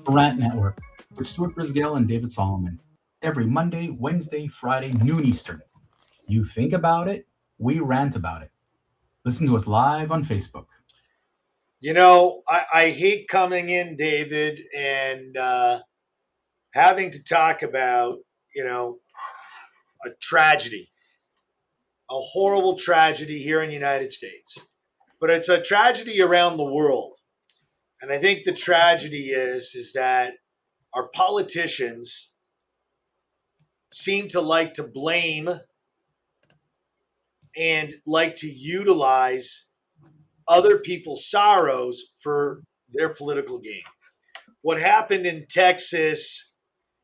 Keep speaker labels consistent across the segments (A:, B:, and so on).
A: Rant Network with Stuart Brisgel and David Solomon. Every Monday, Wednesday, Friday, noon Eastern. You think about it, we rant about it. Listen to us live on Facebook.
B: I hate coming in, David, and having to talk about, you know, a tragedy, a horrible tragedy here in the United States. But it's a tragedy around the world. And I think the tragedy is that our politicians seem to like to blame and like to utilize other people's sorrows for their political gain. What happened in Texas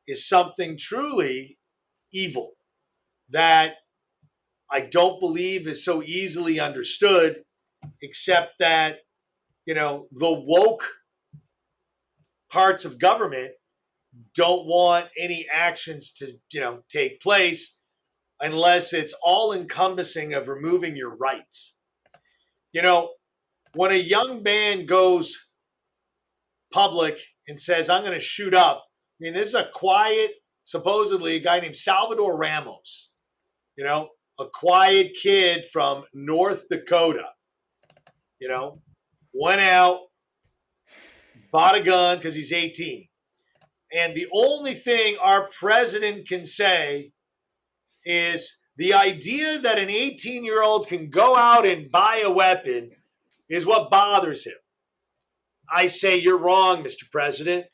B: is something truly evil that I don't believe is so easily understood, except that, the woke parts of government don't want any actions to, take place unless it's all encompassing of removing your rights. You know, when a young man goes public and says, I'm going to shoot up, I mean, this is a quiet, supposedly a guy named Salvador Ramos, a quiet kid from North Dakota, you know, went out, bought a gun because he's 18. And the only thing our president can say is the idea that an 18-year-old can go out and buy a weapon is what bothers him. I say you're wrong, Mr. President.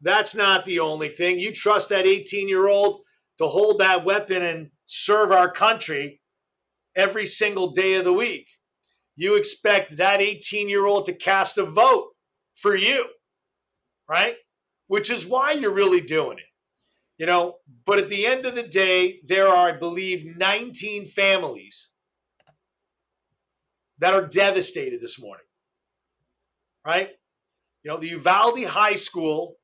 B: That's not the only thing. You trust that 18-year-old to hold that weapon and serve our country every single day of the week. You expect that 18-year-old to cast a vote for you, right? Which is why you're really doing it. But at the end of the day, there are, I believe, 19 families that are devastated this morning, right? The Uvalde High School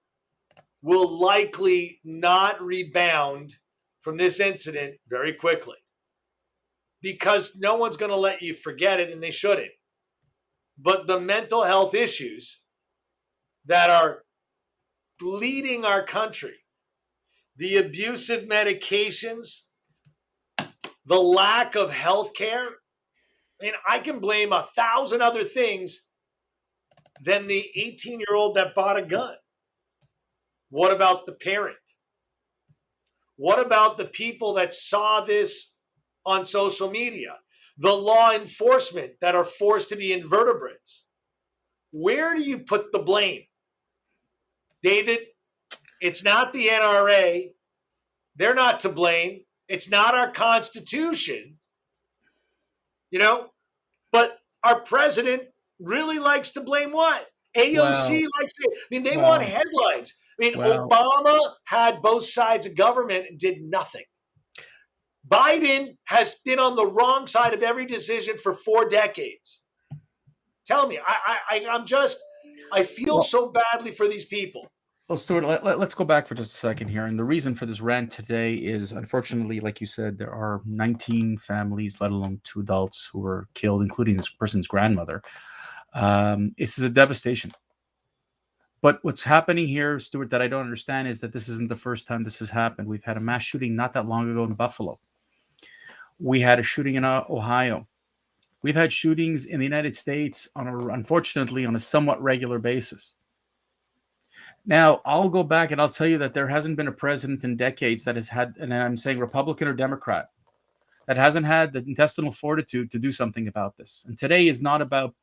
B: will likely not rebound from this incident very quickly because no one's going to let you forget it, and they shouldn't. But the mental health issues that are bleeding our country, the abusive medications, the lack of health care, I can blame 1,000 other things than the 18-year-old that bought a gun. What about the parent? What about the people that saw this on social media? The law enforcement that are forced to be invertebrates? Where do you put the blame? David, it's not the NRA. They're not to blame. It's not our Constitution, but our president really likes to blame what? AOC
A: Well,
B: likes to, they want
A: well,
B: headlines.
A: well.
B: Obama had both sides of government and did nothing. Biden has been on the wrong side of every decision for 4 decades. Tell me, I feel
A: Well,
B: so badly for these people.
A: Well, Stuart, let's go back for just a second here. And the reason for this rant today is, unfortunately, like you said, there are 19 families, let alone 2 adults, who were killed, including this person's grandmother. This is a devastation. But what's happening here, Stuart, that I don't understand is that this isn't the first time this has happened. We've had a mass shooting not that long ago in Buffalo. We had a shooting in Ohio. We've had shootings in the United States, unfortunately, on a somewhat regular basis. Now, I'll go back and I'll tell you that there hasn't been a president in decades that has had, and I'm saying Republican or Democrat, that hasn't had the intestinal fortitude to do something about this. And today is not about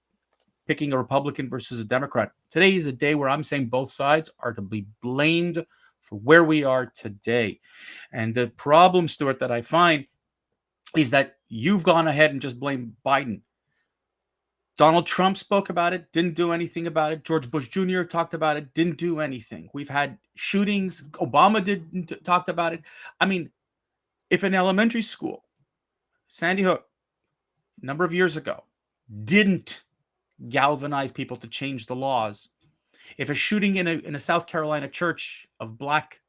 A: picking a Republican versus a Democrat. Today is a day where I'm saying both sides are to be blamed for where we are today. And the problem, Stuart, that I find is that you've gone ahead and just blamed Biden. Donald Trump spoke about it, didn't do anything about it. George Bush Jr. talked about it, didn't do anything. We've had shootings. Obama talked about it. I mean, if an elementary school, Sandy Hook, a number of years ago, didn't galvanize people to change the laws, if a shooting in a South Carolina church of Black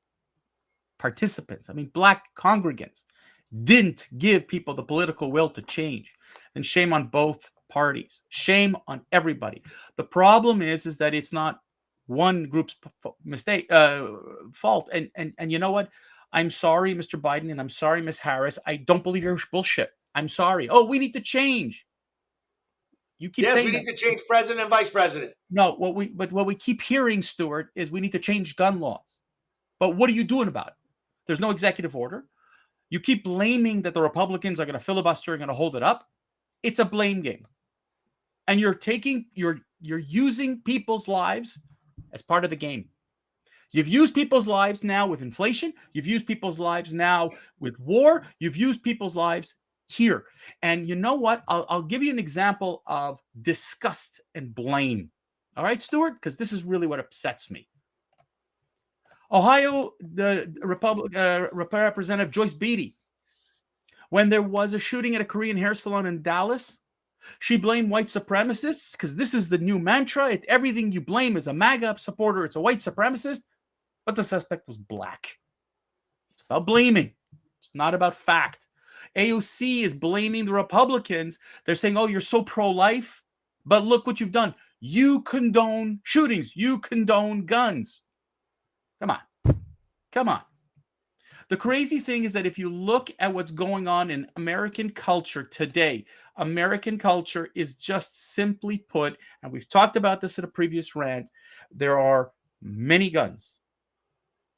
A: participants, Black congregants, didn't give people the political will to change, then shame on both parties. Shame on everybody. The problem is that it's not one group's mistake, fault. And you know what? I'm sorry, Mr. Biden, and I'm sorry, Miss Harris. I don't believe your bullshit. I'm sorry. Oh, we need to change. You keep
B: Yes, we
A: saying
B: need
A: that.
B: to change president and vice president.
A: No, what we keep hearing, Stuart, is we need to change gun laws. But what are you doing about it? There's no executive order. You keep blaming that the Republicans are going to filibuster and going to hold it up. It's a blame game. And you're using people's lives as part of the game. You've used people's lives now with inflation. You've used people's lives now with war. You've used people's lives here. And you know what? I'll give you an example of disgust and blame. All right, Stuart? Because this is really what upsets me. Ohio, the Representative Joyce Beatty, when there was a shooting at a Korean hair salon in Dallas, she blamed white supremacists because this is the new mantra. Everything you blame is a MAGA supporter. It's a white supremacist. But the suspect was black. It's about blaming. It's not about fact. AOC is blaming the Republicans. They're saying, oh, you're so pro-life. But look what you've done. You condone shootings. You condone guns. Come on. Come on. The crazy thing is that if you look at what's going on in American culture today, American culture is just simply put, and we've talked about this in a previous rant, there are many guns.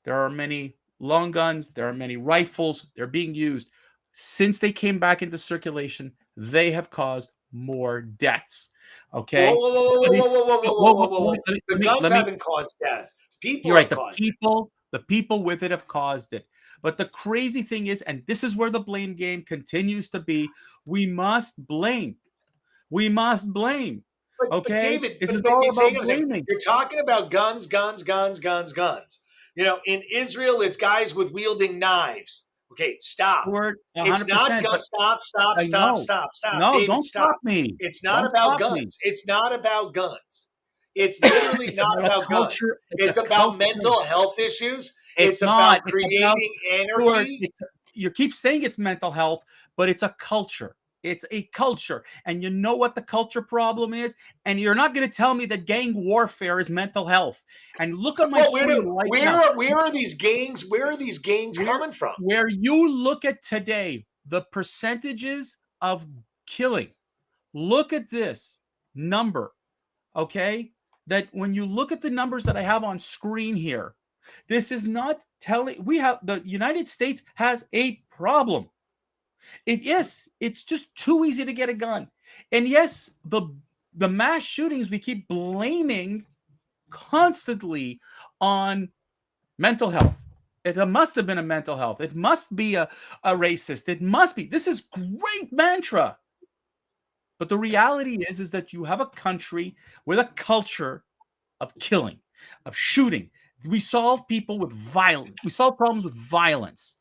A: There are many long guns. There are many rifles. They're being used. Since they came back into circulation, they have caused more deaths. Okay?
B: Whoa. The guns haven't caused death. People
A: You're right.
B: have caused it.
A: The people with it have caused it. But the crazy thing is, and this is where the blame game continues to be, we must blame. We must blame. Okay?
B: But David,
A: this is all about blaming.
B: You're talking about guns. You know, in Israel, it's guys with wielding knives. Okay, stop. It's not guns. Stop.
A: No,
B: David,
A: don't
B: stop
A: me.
B: It's not about guns. It's not about guns. It's literally not about guns. It's about mental health issues. It's about creating anarchy.
A: You keep saying it's mental health, but it's a culture. It's a culture. And you know what the culture problem is? And you're not going to tell me that gang warfare is mental health. And look at my screen now.
B: Where are these gangs? Where are these gangs coming from?
A: Where you look at today, the percentages of killing. Look at this number, okay? That when you look at the numbers that I have on screen here, this is not telling. The United States has a problem. It's just too easy to get a gun. And yes, the mass shootings we keep blaming constantly on mental health. It must have been a mental health. It must be a racist. It must be. This is great mantra. But the reality is that you have a country with a culture of killing, of shooting. We solve people with violence. We solve problems with violence.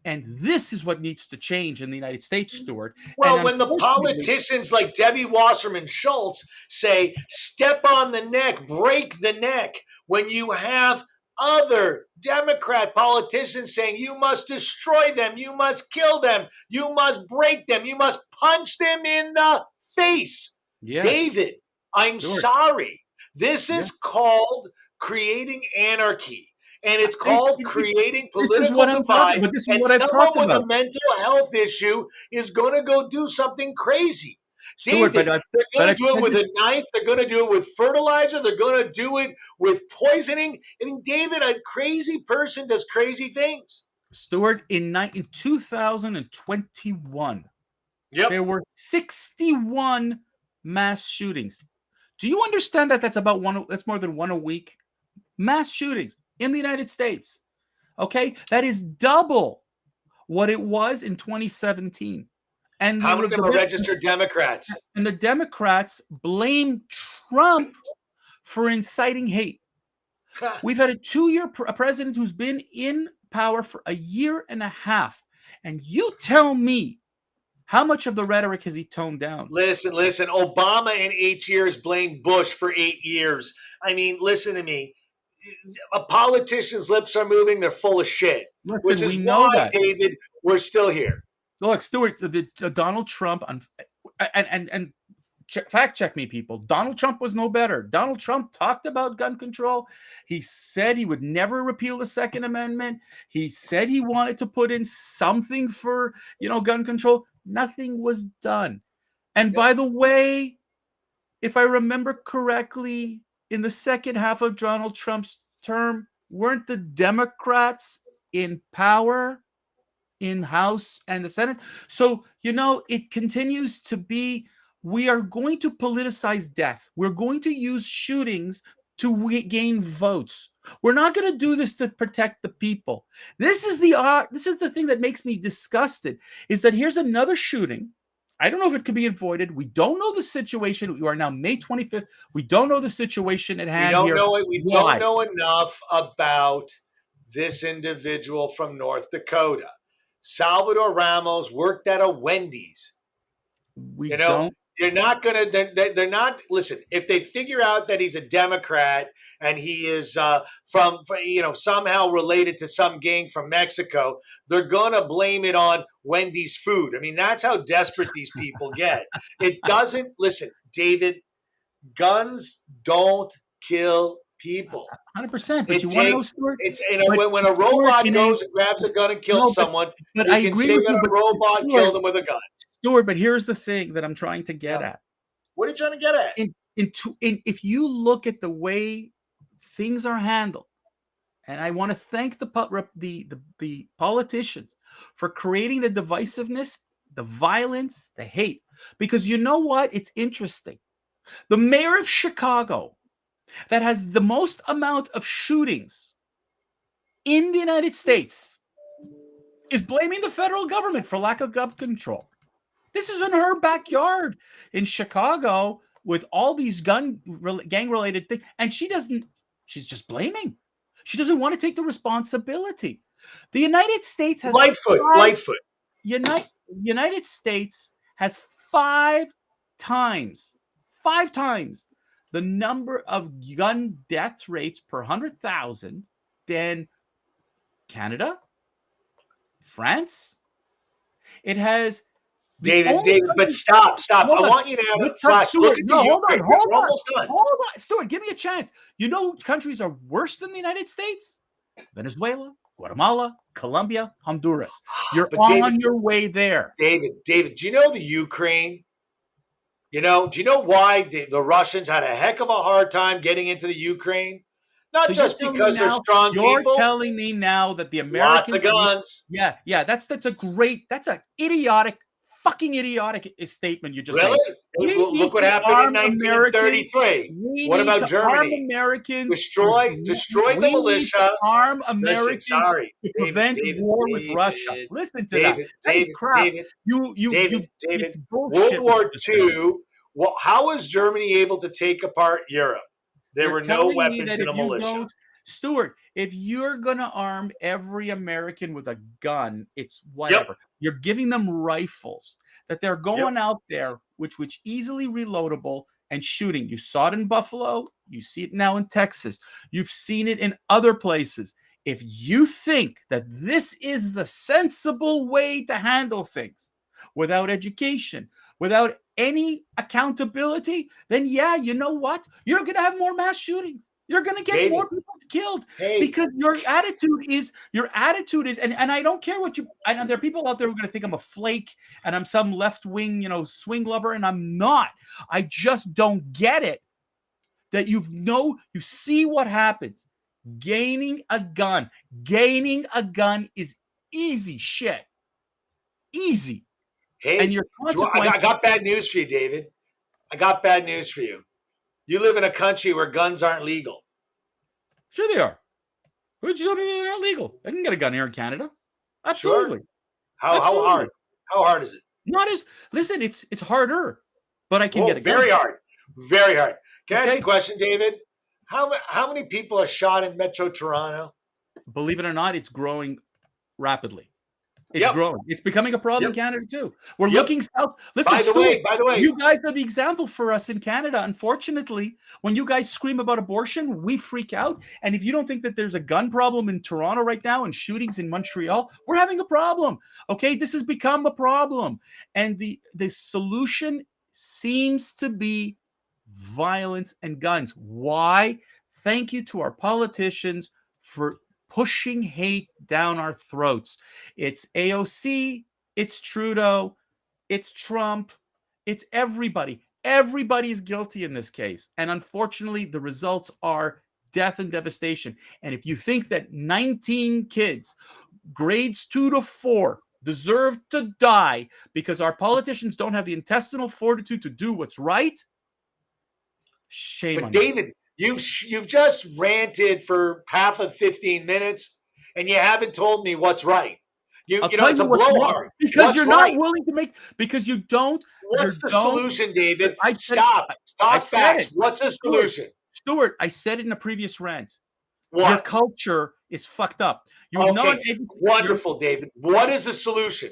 A: And this is what needs to change in the United States, Stuart.
B: Well, when the politicians like Debbie Wasserman Schultz say, step on the neck, break the neck, when you have other Democrat politicians saying you must destroy them, you must kill them, you must break them, you must punch them in the face. Yes. David, I'm sorry. This is called creating anarchy. And it's called creating political divide. And someone with a mental health issue is going to go do something crazy. Stuart, David, they're going to do it with a knife. They're going to do it with fertilizer. They're going to do it with poisoning. I mean, David, a crazy person does crazy things.
A: Stuart, in 2021, there were 61 mass shootings. Do you understand that that's more than one a week? Mass shootings in the United States. Okay? That is double what it was in 2017. And
B: how many of them are registered Democrats?
A: And the Democrats blame Trump for inciting hate. We've had a 2-year president who's been in power for a year and a half. And you tell me, how much of the rhetoric has he toned down?
B: Listen. Obama in 8 years blamed Bush for 8 years. I mean, listen to me. A politician's lips are moving. They're full of shit.
A: Listen,
B: which is why, David, we're still here.
A: Look, Stuart, Donald Trump and fact check me, people. Donald Trump was no better. Donald Trump talked about gun control. He said he would never repeal the Second Amendment. He said he wanted to put in something for, gun control. Nothing was done. And by the way, if I remember correctly, in the second half of Donald Trump's term, weren't the Democrats in power in House and the Senate? So, it continues to be, we are going to politicize death. We're going to use shootings to gain votes. We're not going to do this to protect the people. This is the thing that makes me disgusted, is that here's another shooting. I don't know if it could be avoided. We don't know the situation. We are now May 25th. We don't know the situation at hand.
B: We don't know enough about this individual from North Dakota. Salvador Ramos worked at a Wendy's. You're not going to, they're not, listen, if they figure out that he's a Democrat and he is from somehow related to some gang from Mexico, they're going to blame it on Wendy's food. I mean, that's how desperate these people get. It doesn't, listen, David, guns don't kill people.
A: 100%. But
B: when a robot goes and grabs a gun and kills someone,
A: but
B: you can say that a robot killed him with a gun.
A: Stuart, but here's the thing that I'm trying to get at.
B: What are you trying to get at?
A: If you look at the way things are handled, and I want to thank the politicians for creating the divisiveness, the violence, the hate, because you know what? It's interesting. The mayor of Chicago, that has the most amount of shootings in the United States, is blaming the federal government for lack of gun control. This is in her backyard in Chicago with all these gang-related things. And she's just blaming. She doesn't want to take the responsibility. The United States has...
B: Lightfoot.
A: United States has 5 times the number of gun death rates per 100,000 than Canada, France. It has...
B: David, but stop. I want you to have a flash. Look at
A: hold on. Stuart, give me a chance. You know who countries are worse than the United States? Venezuela, Guatemala, Colombia, Honduras. You're on your way there.
B: David, do you know the Ukraine? Do you know why the Russians had a heck of a hard time getting into the Ukraine? Not just because they're strong people.
A: You're telling me now that the Americans...
B: Lots of guns.
A: Yeah. That's an fucking idiotic statement you just
B: made. Look what happened in 1933. What about Germany? Destroy the militia.
A: Arm Americans to prevent war with Russia. Listen to that. That's crap. It's bullshit.
B: World War II. Well, how was Germany able to take apart Europe? There were no weapons in a militia.
A: Stuart, if you're going to arm every American with a gun, it's whatever. Yep. You're giving them rifles that they're going out there, which easily reloadable and shooting. You saw it in Buffalo. You see it now in Texas. You've seen it in other places. If you think that this is the sensible way to handle things without education, without any accountability, then you know what? You're going to have more mass shootings. You're going to get more people killed because your attitude is, and I don't care what I know there are people out there who are going to think I'm a flake and I'm some left-wing, swing lover, and I'm not. I just don't get it that you see what happens. Gaining a gun is easy shit. Easy.
B: Hey,
A: and your
B: I got bad news for you, David. I got bad news for you. You live in a country where guns aren't legal.
A: Sure they are. Who'd you tell me they're not legal? I can get a gun here in Canada. Absolutely.
B: Sure. How hard? How hard is it?
A: Listen, it's harder, but I can get a gun.
B: Very hard. Very hard. Can I ask you a question, David? How many people are shot in Metro Toronto?
A: Believe it or not, it's growing rapidly. It's growing. It's becoming a problem in Canada too. We're looking south. Listen,
B: by the way,
A: you guys are the example for us in Canada. Unfortunately, when you guys scream about abortion, we freak out. And if you don't think that there's a gun problem in Toronto right now and shootings in Montreal, we're having a problem. Okay, this has become a problem, and the solution seems to be violence and guns. Why? Thank you to our politicians for pushing hate down our throats. It's AOC, it's Trudeau, it's Trump, it's everybody. Everybody is guilty in this case. And unfortunately, the results are death and devastation. And if you think that 19 kids, grades 2 to 4, deserve to die because our politicians don't have the intestinal fortitude to do what's right, shame
B: But
A: on you.
B: David, you've just ranted for half of 15 minutes, and you haven't told me what's right.
A: I'll
B: You know,
A: tell
B: it's
A: you
B: a
A: what's wrong
B: blowhard.
A: because
B: What's
A: you're
B: right?
A: not willing to make because you don't.
B: What's the
A: don't.
B: solution, David?
A: I said,
B: Stop.
A: I
B: Talk
A: said
B: facts.
A: it.
B: What's the solution?
A: Stuart, I said it in a previous rant.
B: What?
A: Your culture is fucked up. You're
B: okay, wonderful, David. What is the solution?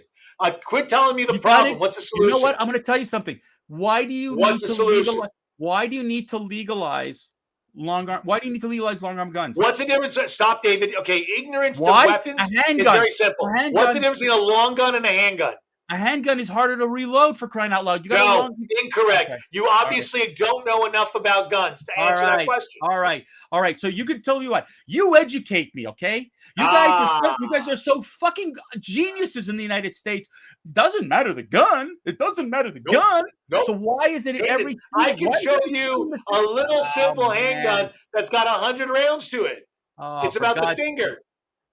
B: Quit telling me the problem. What's the solution?
A: You know what? I'm going to tell you something. Why do you
B: What's
A: need
B: the
A: to
B: solution?
A: legalize? Why do you need to legalize long arm? Why do you need to legalize long arm guns?
B: What's the difference? Stop, David. Okay, ignorance
A: Why?
B: to weapons is very simple. What's the difference between a long gun and a handgun?
A: A handgun is harder to reload, for crying out loud. You got
B: incorrect. Okay. You obviously don't know enough about guns to answer that question.
A: All right. So you could tell me what you educate me, okay? You guys are so fucking geniuses in the United States. Doesn't matter the gun. It doesn't matter the gun.
B: Nope.
A: So why is it every?
B: I can show you a little simple handgun that's got 100 rounds to it. It's about the finger.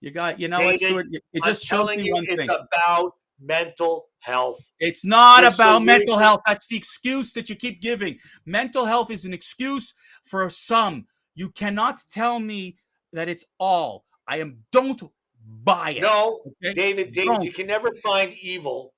A: You know what, Stuart? It just shows me one thing.
B: It's about mental health.
A: It's not about mental health. That's the excuse that you keep giving. Mental health is an excuse for some. You cannot tell me that it's all. Don't buy it.
B: No, okay? David, you can never find evil,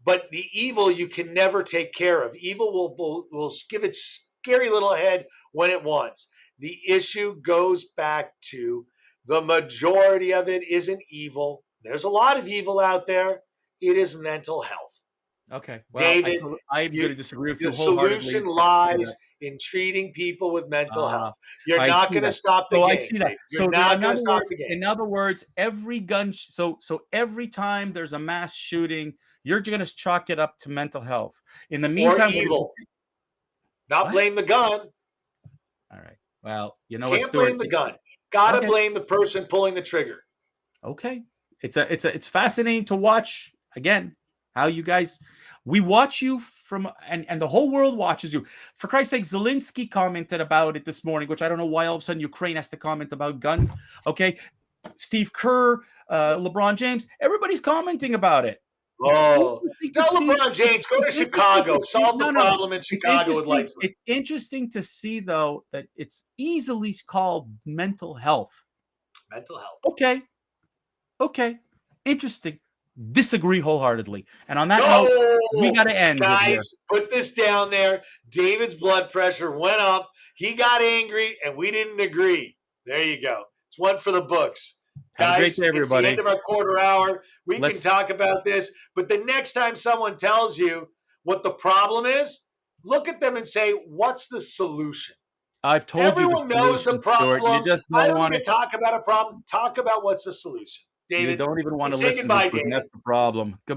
B: but the evil you can never take care of. Evil will give its scary little head when it wants. The issue goes back to the majority of it isn't evil. There's a lot of evil out there. It is mental health.
A: Okay. Well,
B: David,
A: I'm going to disagree with you
B: the
A: wholeheartedly.
B: solution lies in treating people with mental health. You're not going to stop the game.
A: I see that.
B: You're not going to stop the game.
A: In other words, every gun. So every time there's a mass shooting, you're going to chalk it up to mental health. In the meantime,
B: or evil. Not blame the gun.
A: All right. Well, you know
B: what, Stuart? Can't blame the gun. Got to blame the person pulling the trigger.
A: Okay. It's fascinating to watch. Again, how you guys, we watch you from, and the whole world watches you. For Christ's sake, Zelensky commented about it this morning, which I don't know why all of a sudden Ukraine has to comment about gun. Okay. Steve Kerr, LeBron James, everybody's commenting about it.
B: Oh, tell LeBron James, go to Chicago, solve the problem in Chicago with life.
A: It's interesting to see, though, that it's easily called mental health.
B: Mental health.
A: Okay. Interesting. Disagree wholeheartedly. And on that note, we got to end.
B: Guys, put this down there. David's blood pressure went up. He got angry, and we didn't agree. There you go. It's one for the books.
A: Have a great day, everybody.
B: It's the end of our quarter hour. We can talk about this. But the next time someone tells you what the problem is, look at them and say, what's the solution?
A: I've told
B: Everyone knows the problem.
A: You just don't
B: I don't
A: want
B: want to talk about a problem. Talk about what's the solution. David,
A: you don't even want to
B: say
A: listen
B: goodbye,
A: to this.
B: David.
A: That's the problem. Goodbye.